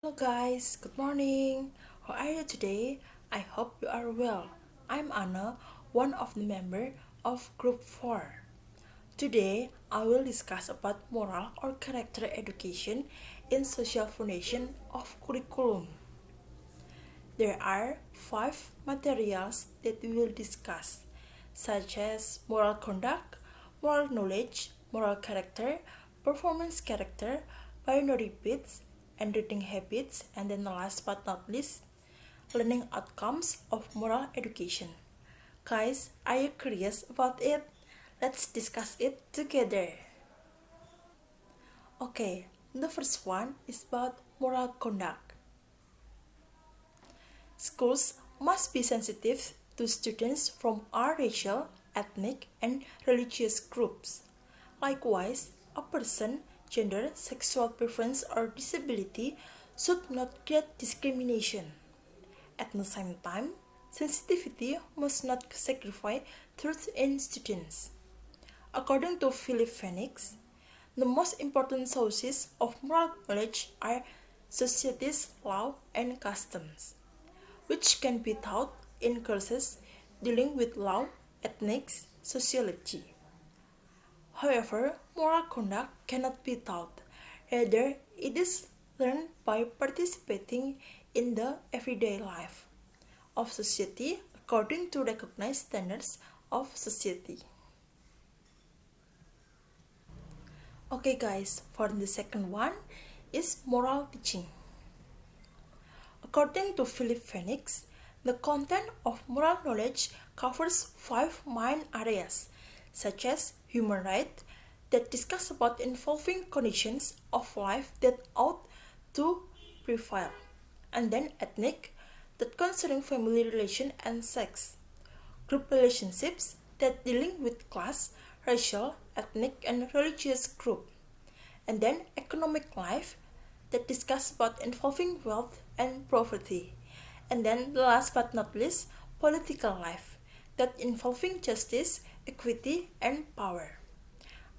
Hello guys, good morning. How are you today? I hope you are well. I'm Anna, one of the member of group 4. Today, I will discuss about moral or character education in social foundation of curriculum. There are 5 materials that we will discuss, such as moral conduct, moral knowledge, moral character, performance character, binary bits, and reading habits, and then last but not least, learning outcomes of moral education. Guys, are you curious about it? Let's discuss it together. Okay, the first one is about moral conduct. Schools must be sensitive to students from all racial, ethnic, and religious groups. Likewise, a person, gender, sexual preference, or disability should not get discrimination. At the same time, sensitivity must not sacrifice truth in students. According to Philip Phoenix, the most important sources of moral knowledge are society's law and customs, which can be taught in courses dealing with law, ethics, sociology. However, moral conduct cannot be taught. Rather, it is learned by participating in the everyday life of society according to recognized standards of society. Okay guys, for the second one is moral teaching. According to Philip Phoenix, the content of moral knowledge covers 5 main areas, such as human rights that discuss about involving conditions of life that ought to prevail, and then ethnic that concerning family relation and sex, group relationships that dealing with class, racial, ethnic, and religious group, and then economic life that discuss about involving wealth and poverty, and then last but not least, political life that involving justice, equity, and power.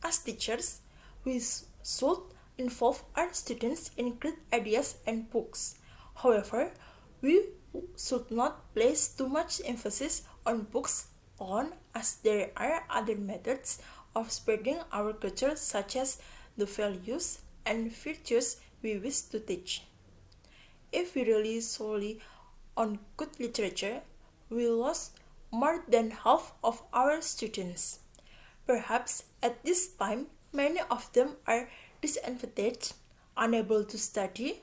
As teachers, we should involve our students in great ideas and books. However, we should not place too much emphasis on books alone, as there are other methods of spreading our culture, such as the values and virtues we wish to teach. If we rely solely on good literature, we lose more than half of our students. Perhaps at this time, many of them are disadvantaged, unable to study,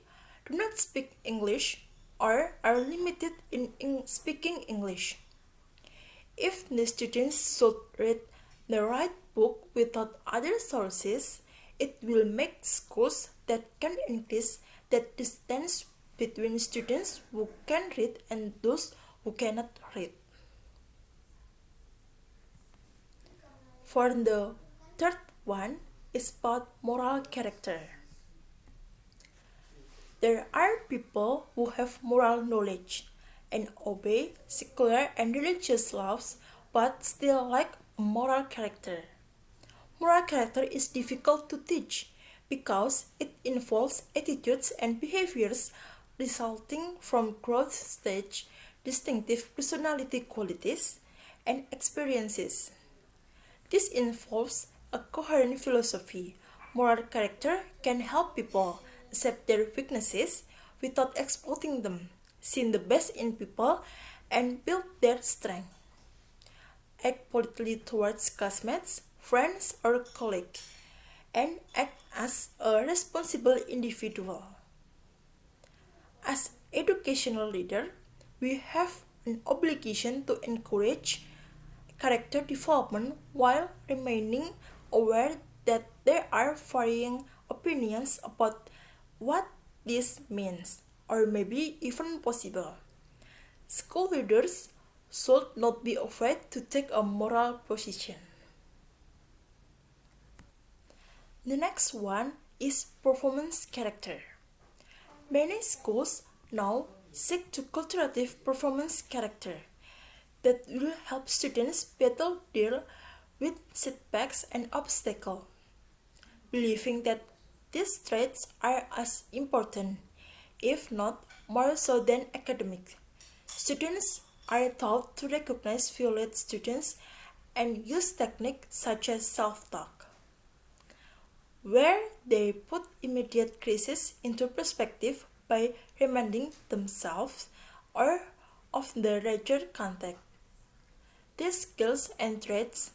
do not speak English, or are limited in speaking English. If the students should read the right book without other sources, it will make schools that can increase that distance between students who can read and those who cannot read. For the third one is about moral character. There are people who have moral knowledge and obey secular and religious laws but still lack moral character. Moral character is difficult to teach because it involves attitudes and behaviors resulting from growth stage, distinctive personality qualities, and experiences. This involves a coherent philosophy. Moral character can help people accept their weaknesses without exploiting them, see the best in people, and build their strength. Act politely towards classmates, friends, or colleagues, and act as a responsible individual. As educational leader, we have an obligation to encourage character development while remaining aware that there are varying opinions about what this means or maybe even possible. School leaders should not be afraid to take a moral position. The next one is performance character. Many schools now seek to cultivate performance character that will help students better deal with setbacks and obstacles. Believing that these traits are as important, if not more so than academics. Students are taught to recognize violent students and use techniques such as self-talk, where they put immediate crisis into perspective by reminding themselves or of the larger context. These skills and traits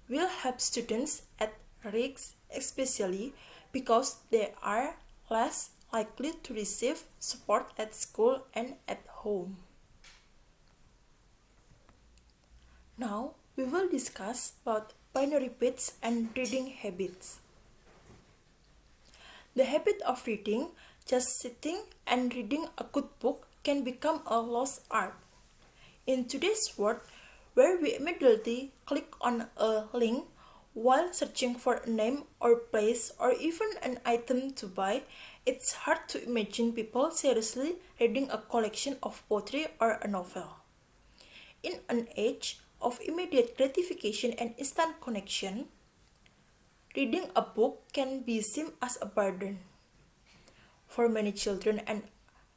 will help students at risk, especially because they are less likely to receive support at school and at home. Now we will discuss about binary bits and reading habits. The habit of reading, just sitting and reading a good book, can become a lost art. In today's world, where we immediately click on a link while searching for a name or place or even an item to buy, it's hard to imagine people seriously reading a collection of poetry or a novel. In an age of immediate gratification and instant connection, reading a book can be seen as a burden. For many children and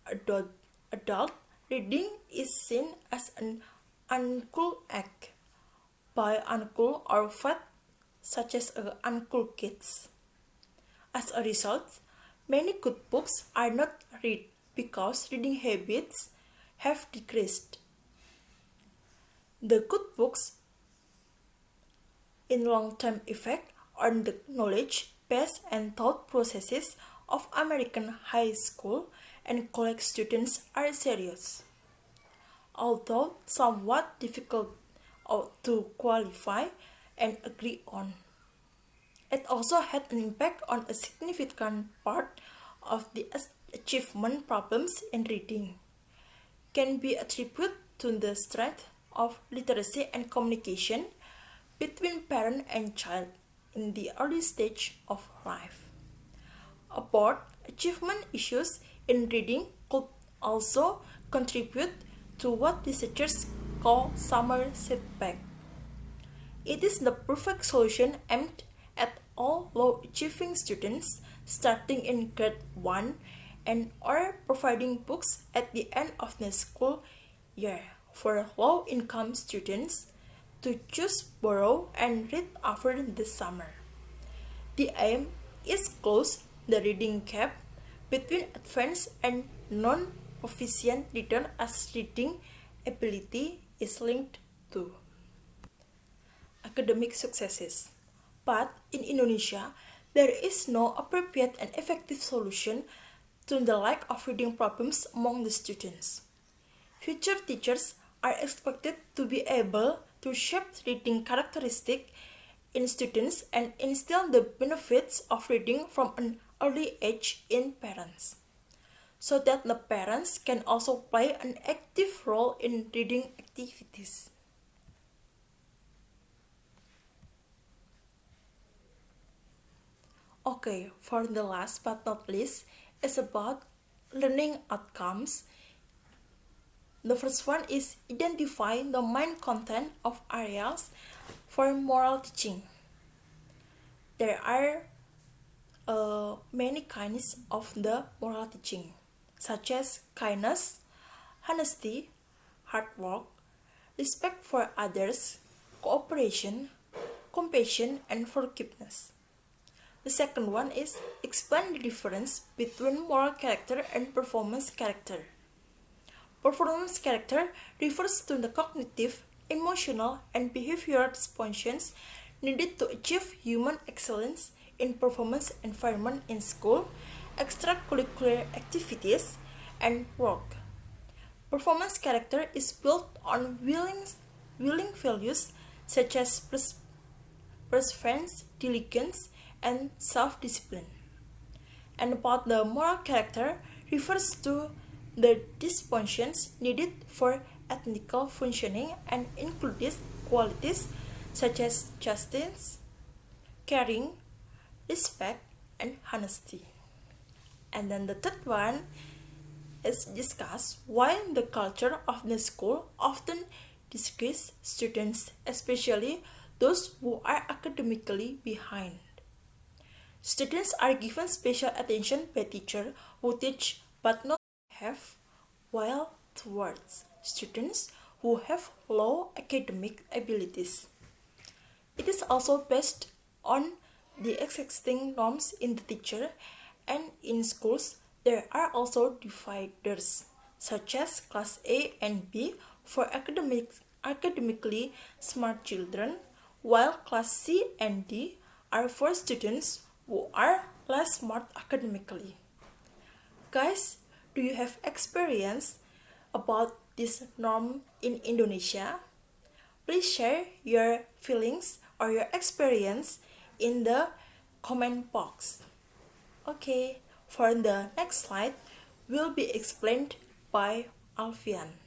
adults, reading is seen as an uncool act by uncool or fat, such as uncool kids. As a result, many good books are not read because reading habits have decreased. The good books in long-term effect on the knowledge, base, and thought processes of American high school and college students are serious. Although somewhat difficult to qualify and agree on. It also had an impact on a significant part of the achievement problems in reading. Can be attributed to the strength of literacy and communication between parent and child in the early stage of life. About achievement issues in reading could also contribute to what researchers call summer setback. It is the perfect solution aimed at all low-achieving students starting in grade 1 and or providing books at the end of the school year for low-income students to choose, borrow, and read over the summer. The aim is close the reading gap between advanced and non-proficient readers as reading ability is linked to academic successes. But in Indonesia, there is no appropriate and effective solution to the lack of reading problems among the students. Future teachers are expected to be able to shape reading characteristics in students and instill the benefits of reading from an early age in parents, so that the parents can also play an active role in reading activities. Okay, for the last but not least is about learning outcomes. The first one is identify the main content of areas for moral teaching. There are many kinds of the moral teaching, such as kindness, honesty, hard work, respect for others, cooperation, compassion, and forgiveness. The second one is explain the difference between moral character and performance character. Performance character refers to the cognitive, emotional, and behavioral responses needed to achieve human excellence in performance environment in school, extracurricular activities, and work. Performance character is built on willing values such as perseverance, diligence, and self-discipline. And about the moral character refers to the dispositions needed for ethical functioning and includes qualities such as justice, caring, respect, and honesty. And then the third one is discuss why the culture of the school often discourages students, especially those who are academically behind. Students are given special attention by teachers who teach but not have, while towards students who have low academic abilities. It is also based on the existing norms in the teacher, and in schools there are also dividers such as class A and B for academically smart children, while class C and D are for students who are less smart academically. Guys, do you have experience about this norm in Indonesia? Please share your feelings or your experience in the comment box. Okay, for the next slide will be explained by Alfian.